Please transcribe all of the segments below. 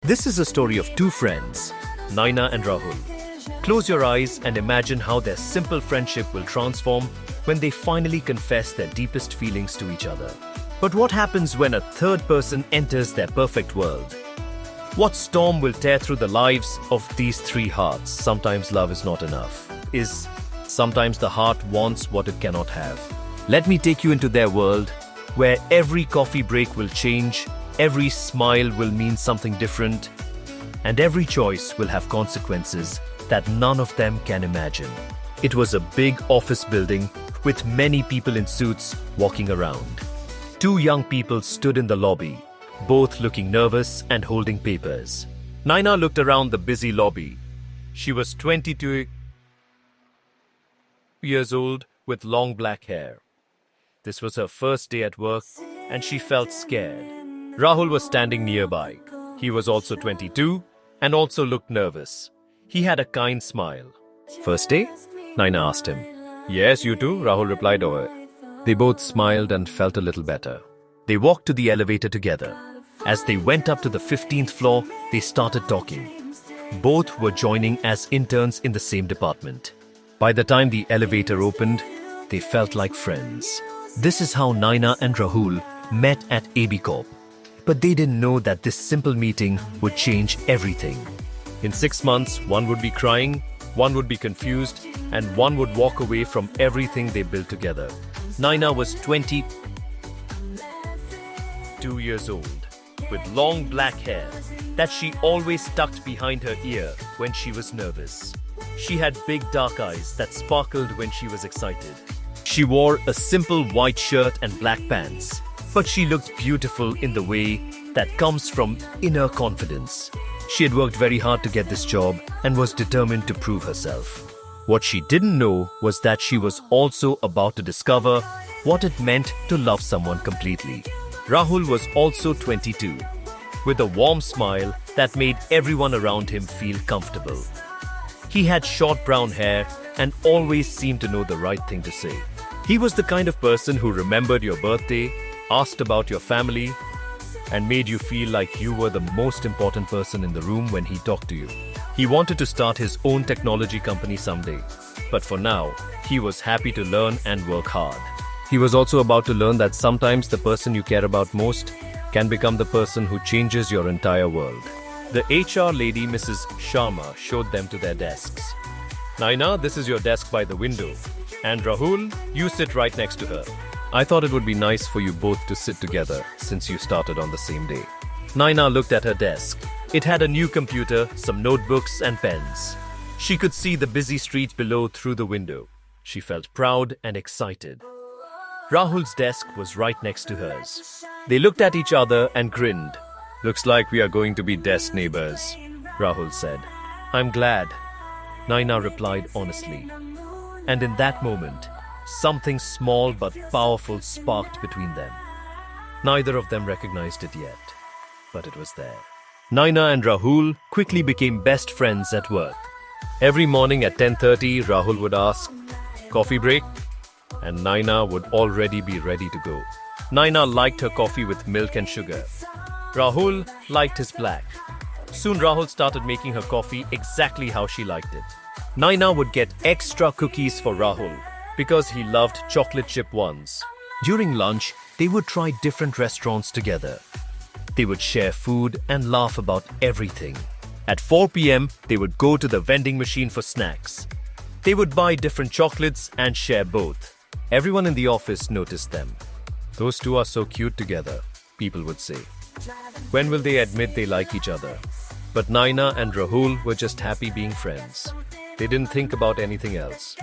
This is a story of two friends, Naina and Rahul. Close your eyes and imagine how their simple friendship will transform when they finally confess their deepest feelings to each other. But what happens when a third person enters their perfect world? What storm will tear through the lives of these three hearts? Sometimes love is not enough. Sometimes the heart wants what it cannot have. Let me take you into their world, where every coffee break will change, every smile will mean something different, and every choice will have consequences that none of them can imagine. It was a big office building with many people in suits walking around. Two young people stood in the lobby, both looking nervous and holding papers. Naina looked around the busy lobby. She was 22 years old with long black hair. This was her first day at work and she felt scared. Rahul was standing nearby. He was also 22 and also looked nervous. He had a kind smile. "First day?" Naina asked him. "Yes, you too," Rahul replied. They both smiled and felt a little better. They walked to the elevator together. As they went up to the 15th floor, they started talking. Both were joining as interns in the same department. By the time the elevator opened, they felt like friends. This is how Naina and Rahul met at AB Corp. But they didn't know that this simple meeting would change everything. In 6 months, one would be crying, one would be confused, and one would walk away from everything they built together. Naina was 22 years old, with long black hair that she always tucked behind her ear when she was nervous. She had big dark eyes that sparkled when she was excited. She wore a simple white shirt and black pants, but she looked beautiful in the way that comes from inner confidence. She had worked very hard to get this job and was determined to prove herself. What she didn't know was that she was also about to discover what it meant to love someone completely. Rahul was also 22, with a warm smile that made everyone around him feel comfortable. He had short brown hair and always seemed to know the right thing to say. He was the kind of person who remembered your birthday, asked about your family, and made you feel like you were the most important person in the room when he talked to you. He wanted to start his own technology company someday, but for now, he was happy to learn and work hard. He was also about to learn that sometimes the person you care about most can become the person who changes your entire world. The HR lady, Mrs. Sharma, showed them to their desks. "Naina, this is your desk by the window. And Rahul, you sit right next to her. I thought it would be nice for you both to sit together since you started on the same day." Naina looked at her desk. It had a new computer, some notebooks and pens. She could see the busy street below through the window. She felt proud and excited. Rahul's desk was right next to hers. They looked at each other and grinned. "Looks like we are going to be desk neighbors," Rahul said. "I'm glad," Naina replied honestly. And in that moment, something small but powerful sparked between them. Neither of them recognized it yet, but it was there. Naina and Rahul quickly became best friends at work. Every morning at 10:30, Rahul would ask, "Coffee break?" And Naina would already be ready to go. Naina liked her coffee with milk and sugar. Rahul liked his black. Soon Rahul started making her coffee exactly how she liked it. Naina would get extra cookies for Rahul because he loved chocolate chip ones. During lunch, they would try different restaurants together. They would share food and laugh about everything. At 4 p.m., they would go to the vending machine for snacks. They would buy different chocolates and share both. Everyone in the office noticed them. "Those two are so cute together," people would say. When will they admit they like each other? But Naina and Rahul were just happy being friends. They didn't think about anything else.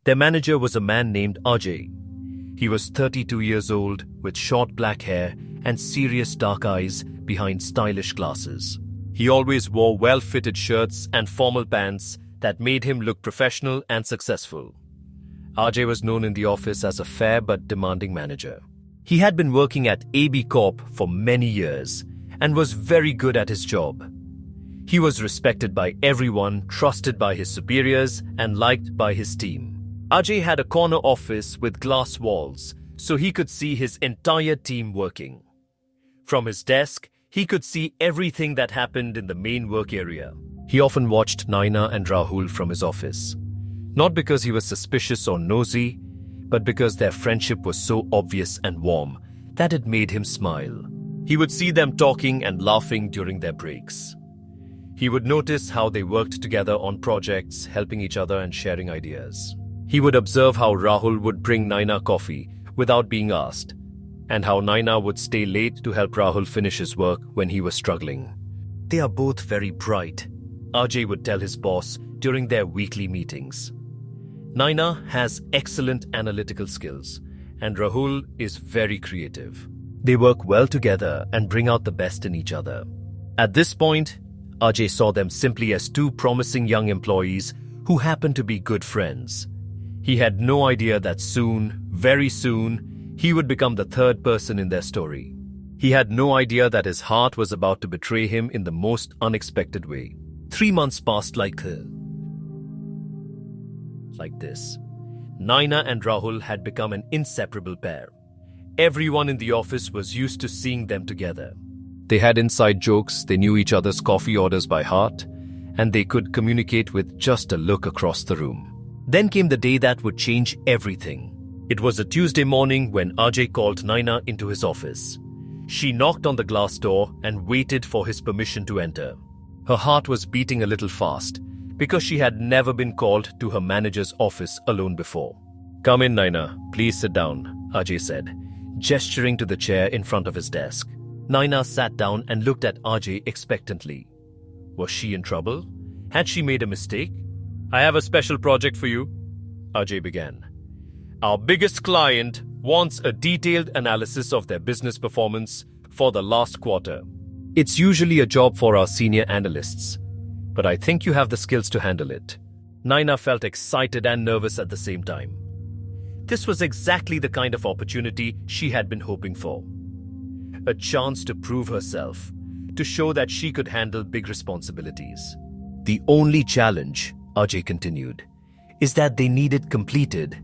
Their manager was a man named Ajay. He was 32 years old with short black hair and serious dark eyes behind stylish glasses. He always wore well-fitted shirts and formal pants that made him look professional and successful. Ajay was known in the office as a fair but demanding manager. He had been working at AB Corp for many years and was very good at his job. He was respected by everyone, trusted by his superiors, and liked by his team. Ajay had a corner office with glass walls, so he could see his entire team working. From his desk, He could see everything that happened in the main work area. He often watched Naina and Rahul from his office. Not because he was suspicious or nosy, but because their friendship was so obvious and warm that it made him smile. He would see them talking and laughing during their breaks. He would notice how they worked together on projects, helping each other and sharing ideas. He would observe how Rahul would bring Naina coffee without being asked, and how Naina would stay late to help Rahul finish his work when he was struggling. They are both very bright, Ajay would tell his boss during their weekly meetings. Naina has excellent analytical skills, and Rahul is very creative. They work well together and bring out the best in each other. At this point, Ajay saw them simply as two promising young employees who happened to be good friends. He had no idea that soon, very soon, he would become the third person in their story. He had no idea that his heart was about to betray him in the most unexpected way. 3 months passed like this. Naina and Rahul had become an inseparable pair. Everyone in the office was used to seeing them together. They had inside jokes, they knew each other's coffee orders by heart, and they could communicate with just a look across the room. Then came the day that would change everything. It was a Tuesday morning when Ajay called Naina into his office. She knocked on the glass door and waited for his permission to enter. Her heart was beating a little fast because she had never been called to her manager's office alone before. "Come in, Naina. Please sit down," Ajay said, gesturing to the chair in front of his desk. Naina sat down and looked at Ajay expectantly. Was she in trouble? Had she made a mistake? "I have a special project for you," Ajay began. "Our biggest client wants a detailed analysis of their business performance for the last quarter. It's usually a job for our senior analysts, but I think you have the skills to handle it." Naina felt excited and nervous at the same time. This was exactly the kind of opportunity she had been hoping for. A chance to prove herself, to show that she could handle big responsibilities. "The only challenge," Ajay continued, "is that they need it completed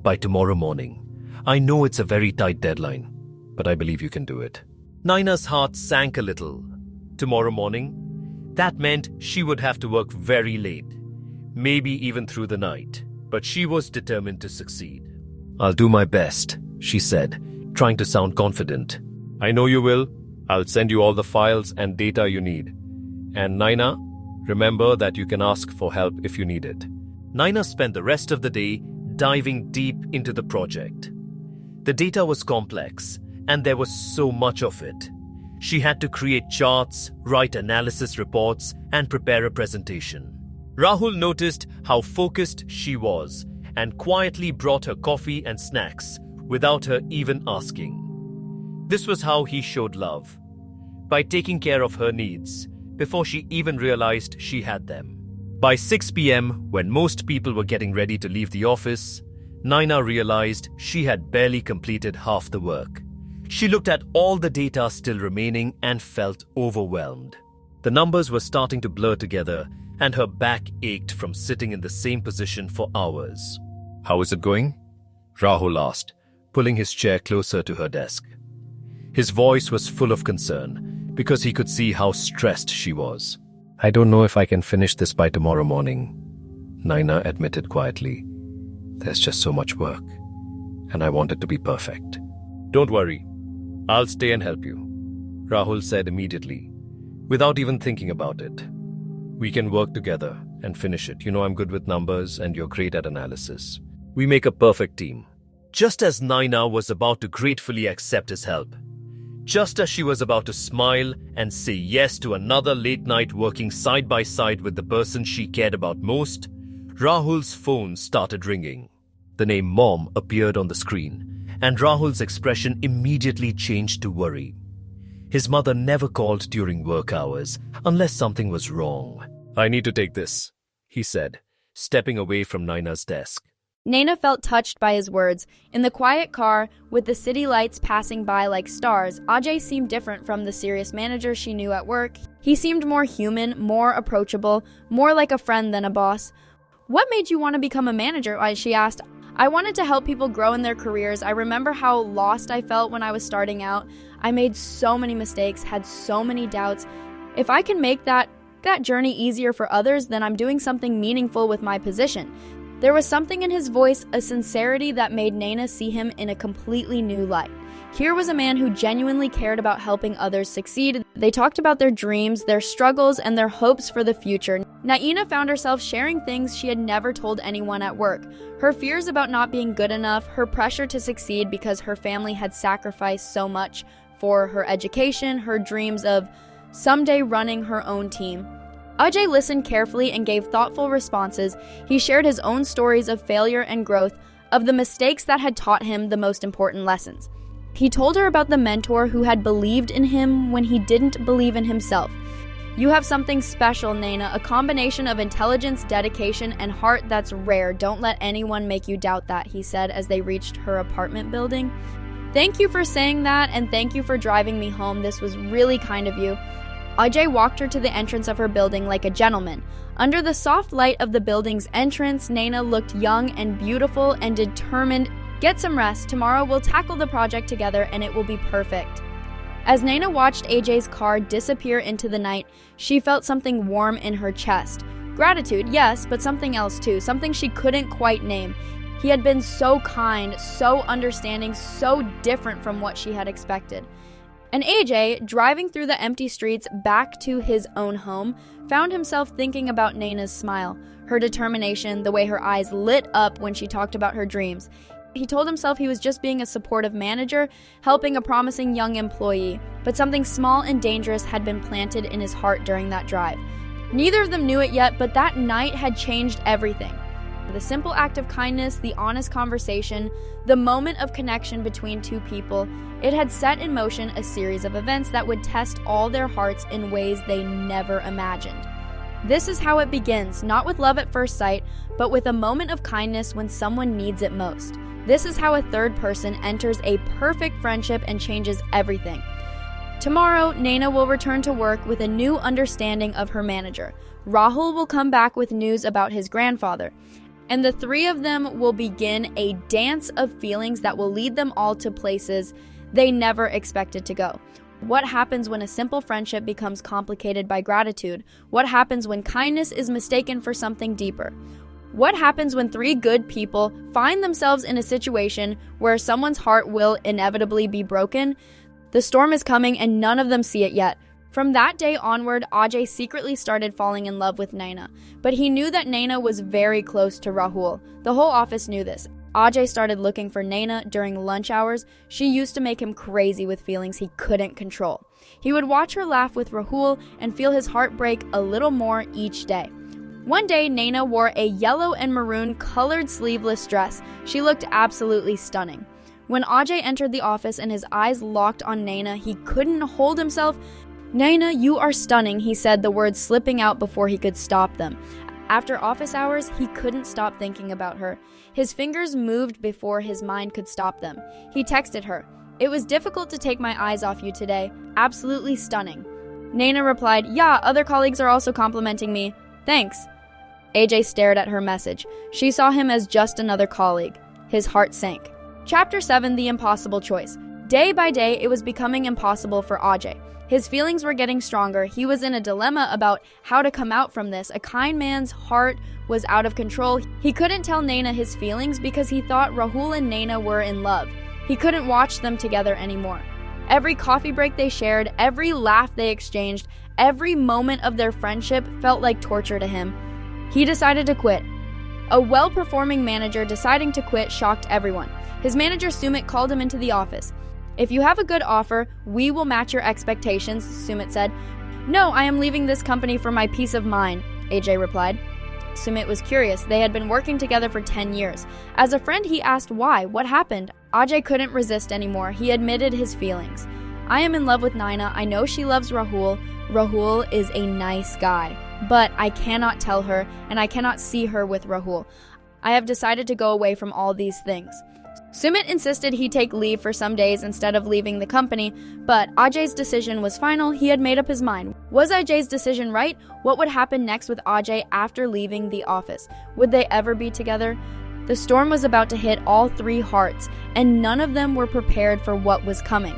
by tomorrow morning. I know it's a very tight deadline, but I believe you can do it." Naina's heart sank a little. Tomorrow morning? That meant she would have to work very late, maybe even through the night, but she was determined to succeed. "I'll do my best," she said, trying to sound confident. "I know you will. I'll send you all the files and data you need. And Naina, remember that you can ask for help if you need it." Naina spent the rest of the day diving deep into the project. The data was complex, and there was so much of it. She had to create charts, write analysis reports, and prepare a presentation. Rahul noticed how focused she was and quietly brought her coffee and snacks without her even asking. This was how he showed love, by taking care of her needs before she even realized she had them. By 6 p.m., when most people were getting ready to leave the office, Naina realized she had barely completed half the work. She looked at all the data still remaining and felt overwhelmed. The numbers were starting to blur together, and her back ached from sitting in the same position for hours. "How is it going?" Rahul asked, pulling his chair closer to her desk. His voice was full of concern, because he could see how stressed she was. "I don't know if I can finish this by tomorrow morning," Naina admitted quietly. "There's just so much work, and I want it to be perfect." "Don't worry. I'll stay and help you," Rahul said immediately, without even thinking about it. "We can work together and finish it. You know I'm good with numbers and you're great at analysis. We make a perfect team." Just as Naina was about to gratefully accept his help, just as she was about to smile and say yes to another late night working side by side with the person she cared about most, Rahul's phone started ringing. The name Mom appeared on the screen, and Rahul's expression immediately changed to worry. His mother never called during work hours unless something was wrong. "I need to take this," he said, stepping away from Naina's desk. Naina felt touched by his words. In the quiet car, with the city lights passing by like stars, Ajay seemed different from the serious manager she knew at work. He seemed more human, more approachable, more like a friend than a boss. "What made you want to become a manager?" she asked. "I wanted to help people grow in their careers. I remember how lost I felt when I was starting out. I made so many mistakes, had so many doubts. If I can make that journey easier for others, then I'm doing something meaningful with my position." There was something in his voice, a sincerity that made Naina see him in a completely new light. Here was a man who genuinely cared about helping others succeed. They talked about their dreams, their struggles, and their hopes for the future. Naina found herself sharing things she had never told anyone at work. Her fears about not being good enough, her pressure to succeed because her family had sacrificed so much for her education, her dreams of someday running her own team. Ajay listened carefully and gave thoughtful responses. He shared his own stories of failure and growth, of the mistakes that had taught him the most important lessons. He told her about the mentor who had believed in him when he didn't believe in himself. "You have something special, Naina, a combination of intelligence, dedication, and heart that's rare. Don't let anyone make you doubt that," he said as they reached her apartment building. "Thank you for saying that, and thank you for driving me home. This was really kind of you." Ajay walked her to the entrance of her building like a gentleman. Under the soft light of the building's entrance, Naina looked young and beautiful and determined. "Get some rest. Tomorrow we'll tackle the project together and it will be perfect." As Naina watched AJ's car disappear into the night, she felt something warm in her chest. Gratitude, yes, but something else too, something she couldn't quite name. He had been so kind, so understanding, so different from what she had expected. And AJ, driving through the empty streets back to his own home, found himself thinking about Naina's smile, her determination, the way her eyes lit up when she talked about her dreams. He told himself he was just being a supportive manager, helping a promising young employee, but something small and dangerous had been planted in his heart during that drive. Neither of them knew it yet, but that night had changed everything. The simple act of kindness, the honest conversation, the moment of connection between two people, it had set in motion a series of events that would test all their hearts in ways they never imagined. This is how it begins, not with love at first sight, but with a moment of kindness when someone needs it most. This is how a third person enters a perfect friendship and changes everything. Tomorrow, Naina will return to work with a new understanding of her manager. Rahul will come back with news about his grandfather. And the three of them will begin a dance of feelings that will lead them all to places they never expected to go. What happens when a simple friendship becomes complicated by gratitude? What happens when kindness is mistaken for something deeper? What happens when three good people find themselves in a situation where someone's heart will inevitably be broken? The storm is coming and none of them see it yet. From that day onward, Ajay secretly started falling in love with Naina, but he knew that Naina was very close to Rahul. The whole office knew this. Ajay started looking for Naina during lunch hours. She used to make him crazy with feelings he couldn't control. He would watch her laugh with Rahul and feel his heart break a little more each day. One day, Naina wore a yellow and maroon colored sleeveless dress. She looked absolutely stunning. When Ajay entered the office and his eyes locked on Naina, he couldn't hold himself. "Naina, you are stunning," he said, the words slipping out before he could stop them. After office hours, he couldn't stop thinking about her. His fingers moved before his mind could stop them. He texted her, "It was difficult to take my eyes off you today. Absolutely stunning." Naina replied, "Yeah, other colleagues are also complimenting me. Thanks." AJ stared at her message. She saw him as just another colleague. His heart sank. Chapter 7, The Impossible Choice. Day by day, it was becoming impossible for Ajay. His feelings were getting stronger. He was in a dilemma about how to come out from this. A kind man's heart was out of control. He couldn't tell Naina his feelings because he thought Rahul and Naina were in love. He couldn't watch them together anymore. Every coffee break they shared, every laugh they exchanged, every moment of their friendship felt like torture to him. He decided to quit. A well-performing manager deciding to quit shocked everyone. His manager Sumit called him into the office. "If you have a good offer, we will match your expectations," Sumit said. "No, I am leaving this company for my peace of mind," AJ replied. Sumit was curious. They had been working together for 10 years. As a friend, he asked why. What happened? Ajay couldn't resist anymore. He admitted his feelings. "I am in love with Naina. I know she loves Rahul. Rahul is a nice guy. But I cannot tell her, and I cannot see her with Rahul. I have decided to go away from all these things." Sumit insisted he take leave for some days instead of leaving the company, but Ajay's decision was final. He had made up his mind. Was Ajay's decision right? What would happen next with Ajay after leaving the office? Would they ever be together? The storm was about to hit all three hearts, and none of them were prepared for what was coming.